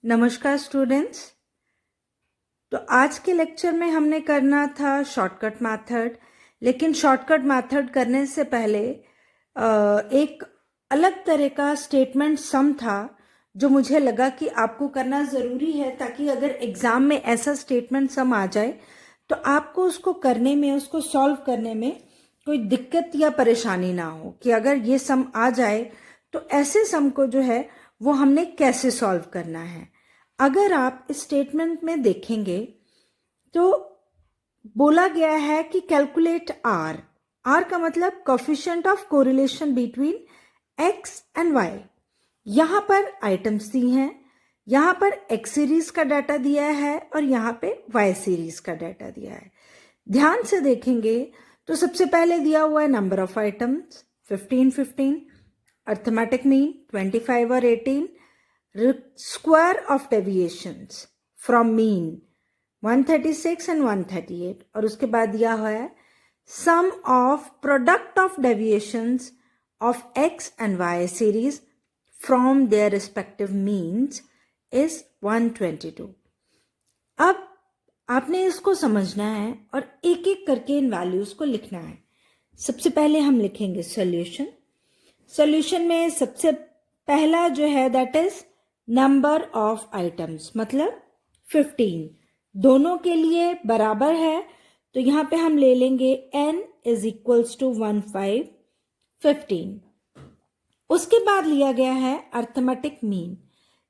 नमस्कार स्टूडेंट्स। तो आज के लेक्चर में हमने करना था शॉर्टकट मेथड, लेकिन शॉर्टकट मेथड करने से पहले एक अलग तरह का स्टेटमेंट सम था जो मुझे लगा कि आपको करना ज़रूरी है, ताकि अगर एग्ज़ाम में ऐसा स्टेटमेंट सम आ जाए तो आपको उसको करने में, उसको सॉल्व करने में कोई दिक्कत या परेशानी ना हो कि अगर ये सम आ जाए तो ऐसे सम को जो है वो हमने कैसे सॉल्व करना है। अगर आप इस स्टेटमेंट में देखेंगे तो बोला गया है कि कैलकुलेट आर। आर का मतलब coefficient of correlation between X and Y. यहां पर आइटम्स दी हैं, यहां पर एक्स सीरीज का डाटा दिया है और यहां पे वाई सीरीज का डाटा दिया है। ध्यान से देखेंगे तो सबसे पहले दिया हुआ है number of items 15, arithmetic mean 25 और 18, square of deviations from mean 136 and 138, और उसके बाद दिया हुआ है sum of product of deviations of x and y series from their respective means is 122। अब आपने इसको समझना है और एक एक करके इन वैल्यूज को लिखना है। सबसे पहले हम लिखेंगे सॉल्यूशन। सॉल्यूशन में सबसे पहला जो है that is number of items, मतलब 15 दोनों के लिए बराबर है, तो यहां पे हम ले लेंगे n इज इक्वल्स टू 15। उसके बाद लिया गया है अर्थमेटिक मीन।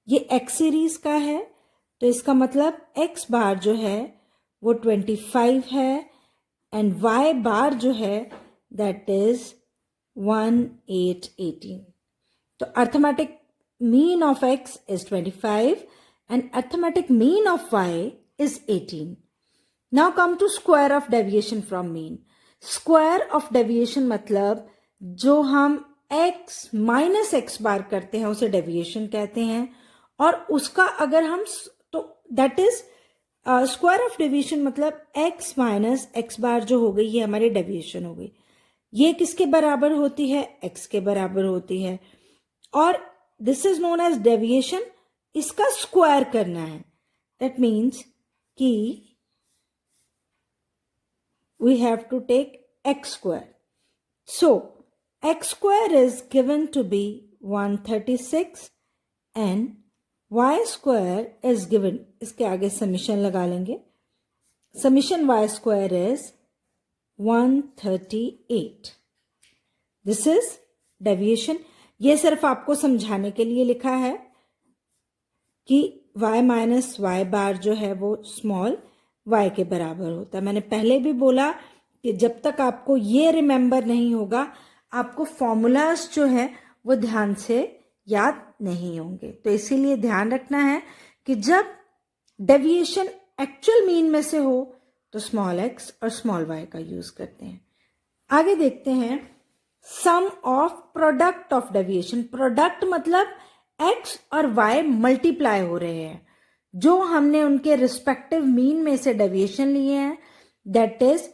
ये x सीरीज का है, तो इसका मतलब x बार जो है वो 25 है एंड y बार जो है दैट इज 18। तो arithmetic mean of x is 25 and arithmetic mean of y is 18. Now come to square of deviation from mean. Square of deviation मतलब जो हम x minus x बार करते हैं उसे deviation कहते हैं, और उसका अगर हम तो that is square of deviation मतलब x minus x बार जो हो गई ये हमारी deviation हो गई। ये किसके बराबर होती है? x के बराबर होती है, और this is known as deviation. इसका स्क्वायर करना है, दैट मीन्स कि we have to take X square. So X square is given to be 136 and Y square is given, इसके आगे समीशन लगा लेंगे, summation Y square is 138। This is deviation. ये सिर्फ आपको समझाने के लिए लिखा है कि y माइनस वाई बार जो है वो स्मॉल y के बराबर होता है। मैंने पहले भी बोला कि जब तक आपको ये रिमेंबर नहीं होगा आपको फॉर्मूलाज जो है वो ध्यान से याद नहीं होंगे। तो इसीलिए ध्यान रखना है कि जब डेविएशन एक्चुअल मीन में से हो तो स्मॉल x और स्मॉल y का यूज करते हैं। आगे देखते हैं sum of product of deviation. Product मतलब x और y मल्टीप्लाई हो रहे हैं, जो हमने उनके रिस्पेक्टिव मीन में से डेविएशन लिए हैं, that is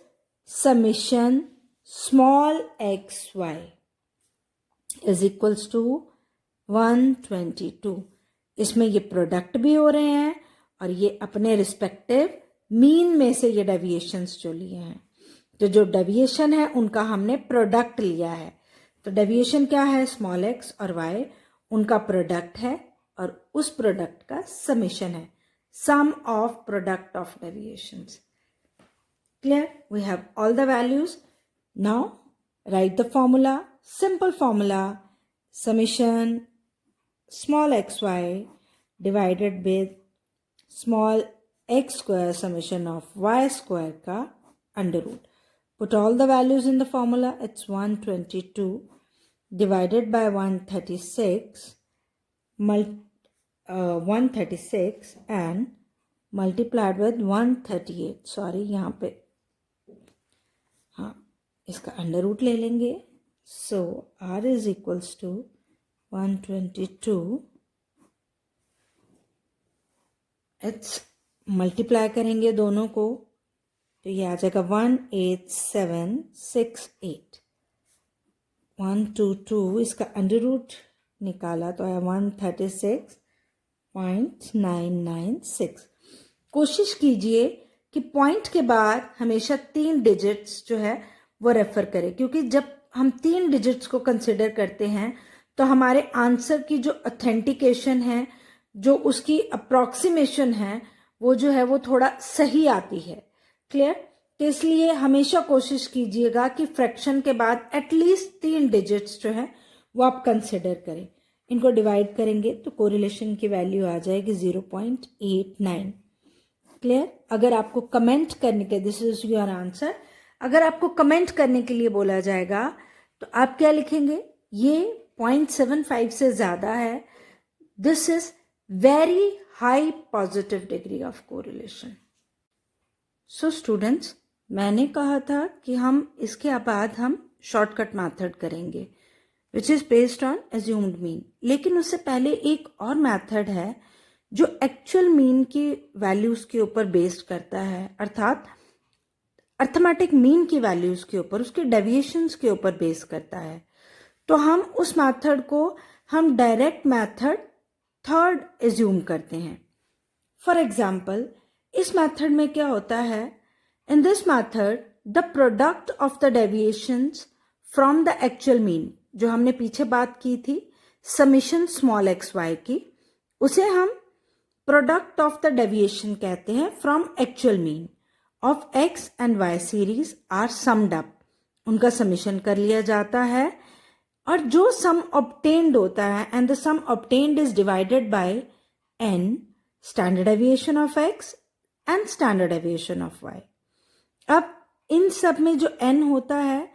summation small x Y is equals to 122। इसमें ये प्रोडक्ट भी हो रहे हैं और ये अपने रिस्पेक्टिव मीन में से ये डेविएशंस जो लिए हैं। तो जो डेविएशन है उनका हमने प्रोडक्ट लिया है। तो डेविएशन क्या है? स्मॉल एक्स और वाई उनका प्रोडक्ट है और उस प्रोडक्ट का समेशन है, sum of product of deviations. Clear? We have all the values. Now write the formula, simple formula, summation small x y divided with small x square summation of y square का under root. Put all the values in the formula. It's 122 divided by 136, 136 and multiplied with 138. Sorry, यहाँ पे हाँ इसका under root ले लेंगे। So R is equals to 122. It's multiply करेंगे दोनों को तो ये आ जाएगा 18768। 122 इसका अंडर रूट निकाला तो आया 136 0.996। कोशिश कीजिए कि पॉइंट के बाद हमेशा 3 डिजिट्स जो है वो रेफर करें, क्योंकि जब हम 3 डिजिट्स को कंसिडर करते हैं तो हमारे आंसर की जो ऑथेंटिकेशन है, जो उसकी अप्रॉक्सीमेशन है, वो जो है वो थोड़ा सही आती है। क्लियर? तो इसलिए हमेशा कोशिश कीजिएगा कि फ्रैक्शन के बाद एटलीस्ट 3 डिजिट्स जो है वो आप कंसिडर करें। इनको डिवाइड करेंगे तो कोरिलेशन की वैल्यू आ जाएगी 0.89। क्लियर? अगर आपको कमेंट करने के, दिस इज योर आंसर, अगर आपको कमेंट करने के लिए बोला जाएगा तो आप क्या लिखेंगे? ये 0.75 से ज्यादा है, this is very high positive degree of correlation. So students, मैंने कहा था कि हम इसके बाद हम शॉर्टकट मेथड करेंगे which is based on assumed mean, लेकिन उससे पहले एक और मेथड है जो एक्चुअल मीन की वैल्यूज के ऊपर बेस्ड करता है, अर्थात अर्थमेटिक मीन की वैल्यूज के ऊपर, उसके डेविएशंस के ऊपर बेस करता है। तो हम उस मेथड को हम डायरेक्ट मेथड थर्ड एज्यूम करते हैं। फॉर एग्जाम्पल, इस मेथड में क्या होता है? In this method the product of the deviations from the actual mean, जो हमने पीछे बात की थी समीशन स्मॉल एक्स वाई की, उसे हम प्रोडक्ट ऑफ द डेविएशन कहते हैं from actual mean of X and Y series are summed up. उनका समीशन कर लिया जाता है और जो सम ऑब्टेन्ड होता है, and the sum obtained is divided by n standard deviation of x and standard deviation of y। अब इन सब में जो n होता है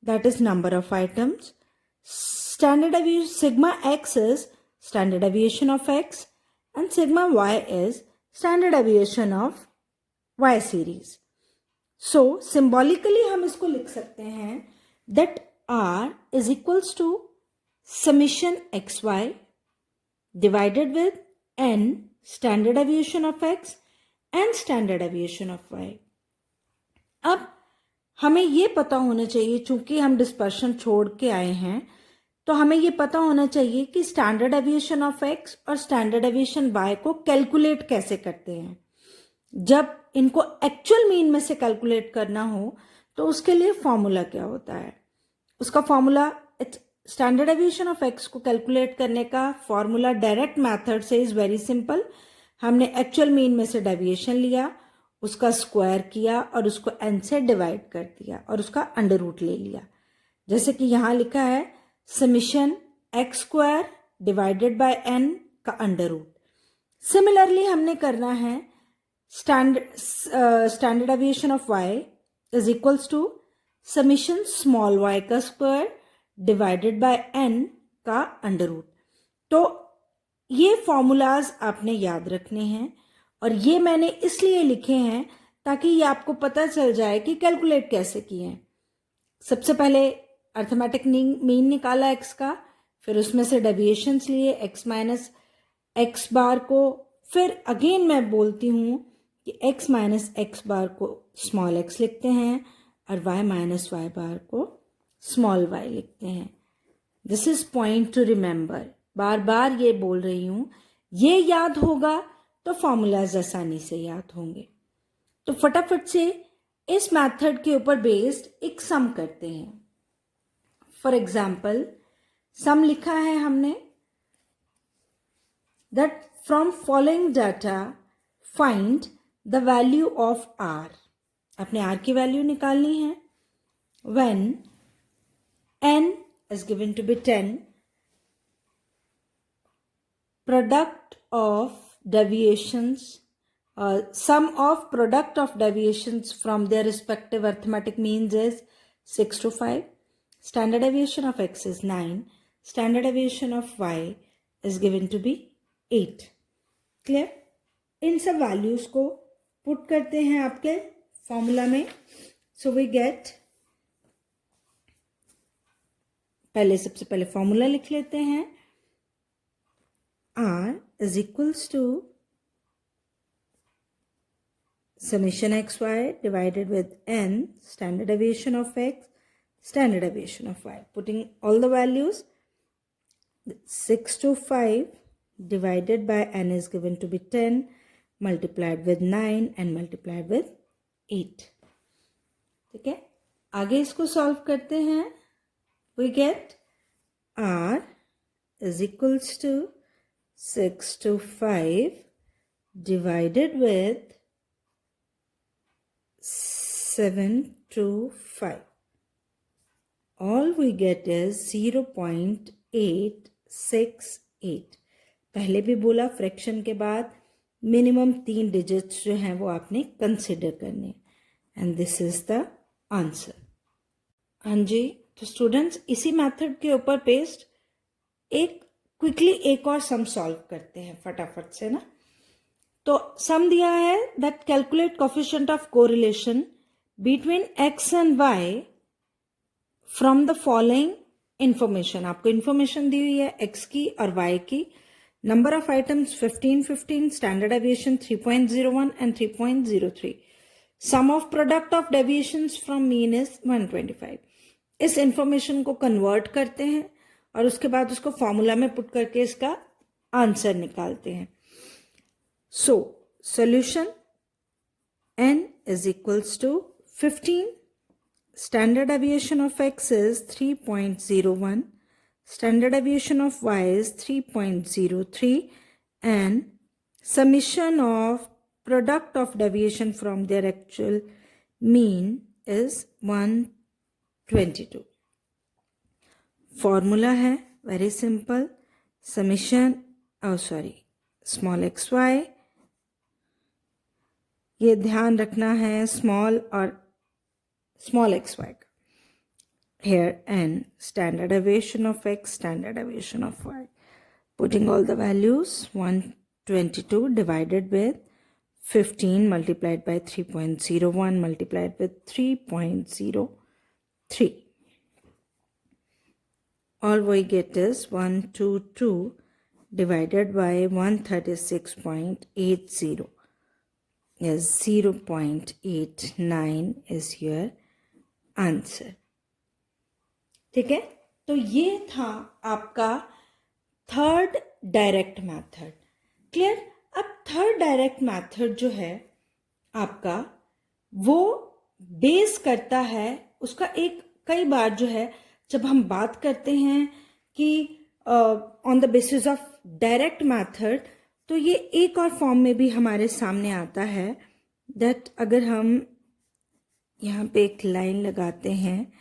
that is number of items, standard deviation sigma x is standard deviation of x and sigma y is standard deviation of y series. So symbolically हम इसको लिख सकते हैं that r is equals to summation xy divided with n standard deviation of x and standard deviation of y. अब हमें ये पता होना चाहिए, चूंकि हम डिस्पर्शन छोड़ के आए हैं, तो हमें ये पता होना चाहिए कि स्टैंडर्ड डेविएशन ऑफ x और स्टैंडर्ड डेविएशन y को कैलकुलेट कैसे करते हैं। जब इनको एक्चुअल मीन में से कैलकुलेट करना हो तो उसके लिए फॉर्मूला क्या होता है? उसका formula, standard deviation of x को कैलकुलेट करने का फॉर्मूला डायरेक्ट मेथड से इज वेरी सिंपल। हमने एक्चुअल मीन में से डेविएशन लिया, उसका स्क्वायर किया और उसको n से डिवाइड कर दिया और उसका अंडर रूट ले लिया, जैसे कि यहाँ लिखा है summation X square divided by n का अंडर रूट। सिमिलरली हमने करना है standard deviation of y is equals to summation small y का स्क्वायर डिवाइडेड बाय n का अंडर रूट। तो ये फॉर्मूलाज आपने याद रखने हैं और ये मैंने इसलिए लिखे हैं ताकि ये आपको पता चल जाए कि कैलकुलेट कैसे किए हैं। सबसे पहले अर्थमेटिक मीन निकाला x का, फिर उसमें से डेविएशंस लिए x माइनस एक्स बार को, फिर अगेन मैं बोलती हूँ कि x माइनस एक्स बार को स्मॉल x लिखते हैं और y माइनस वाई बार को स्मॉल y लिखते हैं। This is point to remember, बार बार ये बोल रही हूँ, ये याद होगा तो फॉर्मूलाज आसानी से याद होंगे। तो फटाफट से इस मेथड के ऊपर बेस्ड एक सम करते हैं। फॉर एग्जाम्पल, सम लिखा है हमने that from following data find the value of r। अपने r की वैल्यू निकालनी है। When n is given to be 10, product of deviations, sum of product of deviations from their respective arithmetic means is 6 to 5. Standard deviation of x is 9. Standard deviation of y is given to be 8. Clear? इन सब values को put करते हैं आपके formula में। So we get, पहले सबसे पहले formula लिख लेते हैं। r is equals to summation xy divided with n standard deviation of x standard deviation of y. Putting all the values, 6 to 5 divided by n is given to be 10 multiplied with 9 and multiplied with 8. ठीक है, आगे इसको solve करते हैं. We get r is equals to 6 to 5 divided with 7 to 5. All we get is 0.868. पहले भी बोला fraction के बाद मिनिमम 3 डिजिट्स जो हैं वो आपने कंसिडर करने, and this is the answer. हाँ जी, तो स्टूडेंट्स इसी मेथड के ऊपर पेस्ट क्विकली एक और सम सॉल्व करते हैं फटाफट से ना. तो सम दिया है that calculate coefficient of correlation between X and Y from the following information. आपको इंफॉर्मेशन दी हुई है एक्स की और वाई की. Number of items 15, standard deviation 3.01 and 3.03. Sum of product of deviations from mean is 125. इस इंफॉर्मेशन को convert करते हैं और उसके बाद उसको फॉर्मूला में पुट करके इसका आंसर निकालते हैं. So solution n is equals to 15. Standard deviation of x is 3.01. Standard deviation of y is 3.03. And summation of product of deviation from their actual mean is 122. Formula है very simple. Summation small xy. ये ध्यान रखना है small और small x Y का. Here n standard deviation of x, standard deviation of y. Putting all the values, 122 divided with 15 multiplied by 3.01 multiplied with 3.03. All we get is 122 divided by 136.80 is 0.89 is your answer. ठीक है, तो ये था आपका third direct method. Clear. अब third direct method जो है आपका वो बेस करता है उसका कई बार जो है जब हम बात करते हैं कि on the basis of direct method, तो ये एक और फॉर्म में भी हमारे सामने आता है दैट अगर हम यहाँ पे एक लाइन लगाते हैं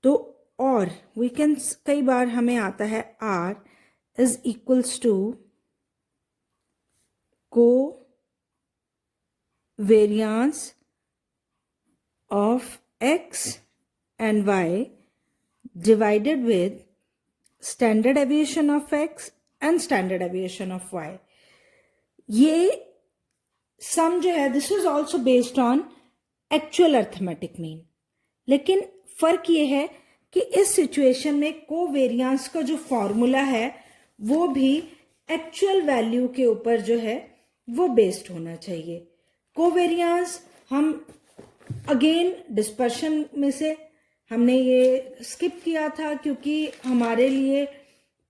तो और वी कैन, कई बार हमें आता है r इज इक्वल्स टू को variance of x and y divided with standard deviation of x and standard deviation of y. ये सम जो है this is also based on actual arithmetic mean, लेकिन फर्क ये है कि इस सिचुएशन में कोवेरियांस का जो फॉर्मूला है वो भी एक्चुअल वैल्यू के ऊपर जो है वो बेस्ड होना चाहिए. कोवेरियांस हम अगेन डिस्पर्शन में से हमने ये स्किप किया था क्योंकि हमारे लिए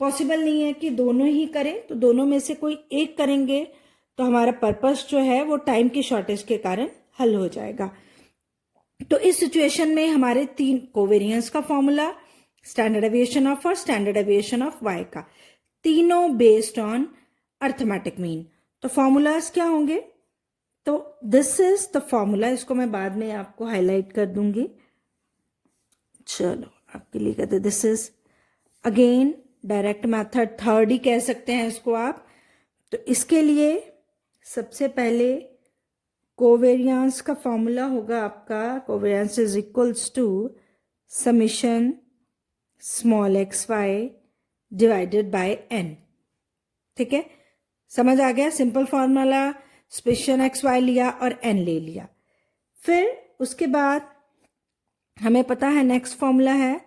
पॉसिबल नहीं है कि दोनों ही करें, तो दोनों में से कोई एक करेंगे तो हमारा पर्पस जो है वो टाइम की शॉर्टेज के कारण हल हो जाएगा. तो इस सिचुएशन में हमारे 3 कोवेरियंस का फॉर्मूला, स्टैंडर्ड डेविएशन ऑफ और स्टैंडर्ड डेविएशन ऑफ वाई का, तीनों बेस्ड ऑन अर्थमेटिक मीन. तो फॉर्मूलाज क्या होंगे? तो दिस इज द फॉर्मूला. इसको मैं बाद में आपको हाईलाइट कर दूंगी. चलो आपके लिए कहते हैं this is again direct method, third ही कह सकते हैं इसको आप. तो इसके लिए सबसे पहले कोवेरियांस का फॉर्मूला होगा आपका, covariance is equals to summation small x y divided by N. ठीक है, समझ आ गया? Simple formula, summation x y लिया और एन ले लिया. फिर उसके बाद हमें पता है नेक्स्ट फॉर्मूला है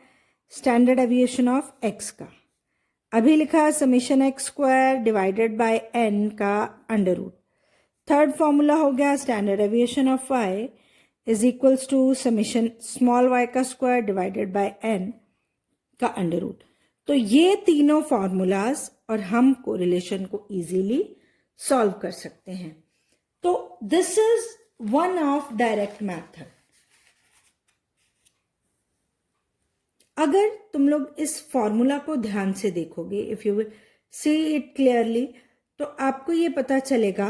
स्टैंडर्ड डेविएशन ऑफ एक्स का. अभी लिखा summation X square divided by N का अंडर रूट. थर्ड फॉर्मूला हो गया standard deviation of Y is equals to summation small Y का स्क्वायर डिवाइडेड बाय एन का अंडर रूट. तो ये तीनों फॉर्मूलाज और हम कोरिलेशन को इजीली सॉल्व कर सकते हैं। तो this is one of direct method. अगर तुम लोग इस फॉर्मूला को ध्यान से देखोगे, if you will see it clearly, तो आपको ये पता चलेगा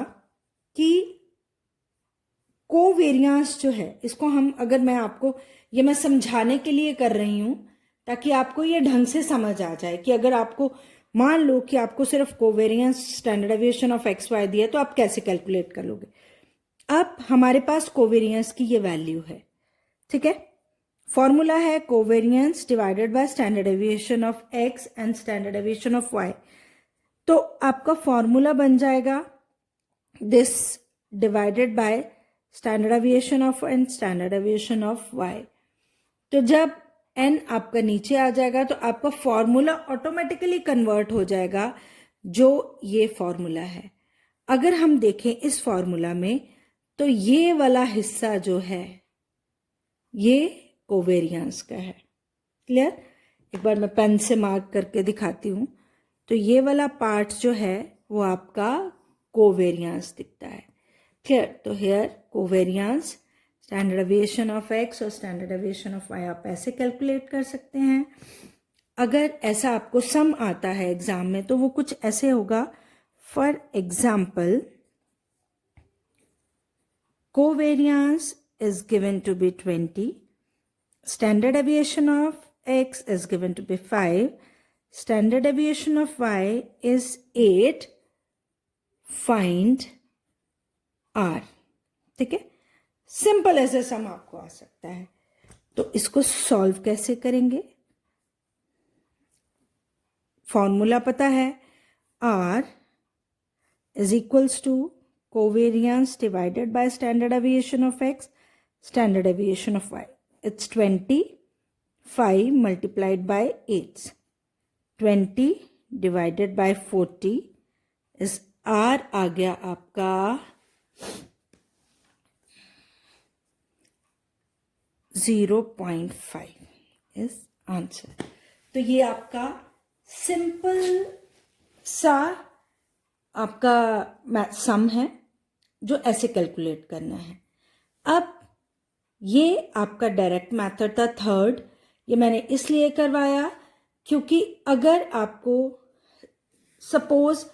कि कोवेरियंस जो है, इसको हम, अगर मैं आपको ये मैं समझाने के लिए कर रही हूं ताकि आपको ये ढंग से समझ आ जाए कि अगर आपको मान लो कि आपको सिर्फ covariance standard deviation of X Y दिया तो आप कैसे कैलकुलेट कर लोगे। अब हमारे पास कोवेरियंस की ये वैल्यू है, ठीक है। फॉर्मूला है covariance divided by standard deviation of X and standard deviation of Y. तो आपका फॉर्मूला बन जाएगा this divided by standard deviation of N standard deviation of Y. तो जब n आपका नीचे आ जाएगा तो आपका फॉर्मूला ऑटोमेटिकली कन्वर्ट हो जाएगा जो ये फॉर्मूला है। अगर हम देखें इस फॉर्मूला में तो ये वाला हिस्सा जो है ये कोवेरियंस का है। क्लियर? एक बार मैं पेन से मार्क करके दिखाती हूं। तो ये वाला पार्ट जो है वो आपका कोवेरियंस दिखता है। क्लियर? तो here covariance standard deviation of x और स्टैंडर्ड डेविएशन ऑफ वाई आप ऐसे कैलकुलेट कर सकते हैं। अगर ऐसा आपको सम आता है एग्जाम में तो वो कुछ ऐसे होगा। For example, covariance is given to be 20, standard deviation of x is given to be 5, standard deviation of y is 8, find r। ठीक है, सिंपल ऐसे सम आपको आ सकता है। तो इसको सॉल्व कैसे करेंगे? फॉर्मूला पता है, r is equals to covariance divided by standard deviation of x, standard deviation of y। It's 25 multiplied by 8. 20 divided by 40 is R आ गया आपका 0.5 is आंसर। तो ये आपका सिंपल सा आपका सम है जो ऐसे कैलकुलेट करना है। अब ये आपका डायरेक्ट मेथड था थर्ड। ये मैंने इसलिए करवाया क्योंकि अगर आपको सपोज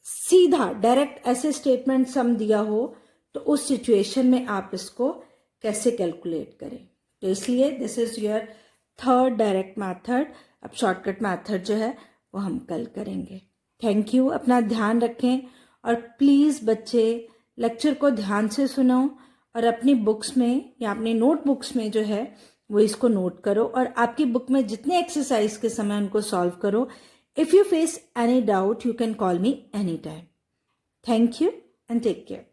सीधा डायरेक्ट ऐसे स्टेटमेंट सम दिया हो तो उस सिचुएशन में आप इसको कैसे कैलकुलेट करें। तो इसलिए this is your third direct method. अब शॉर्टकट मेथड जो है वो हम कल करेंगे। Thank you. अपना ध्यान रखें और प्लीज़ बच्चे लेक्चर को ध्यान से सुनो और अपनी बुक्स में या अपनी नोटबुक्स में जो है वो इसको नोट करो और आपकी बुक में जितने एक्सरसाइज के समय उनको सॉल्व करो। If you face any doubt you can call me any time. Thank you and take care.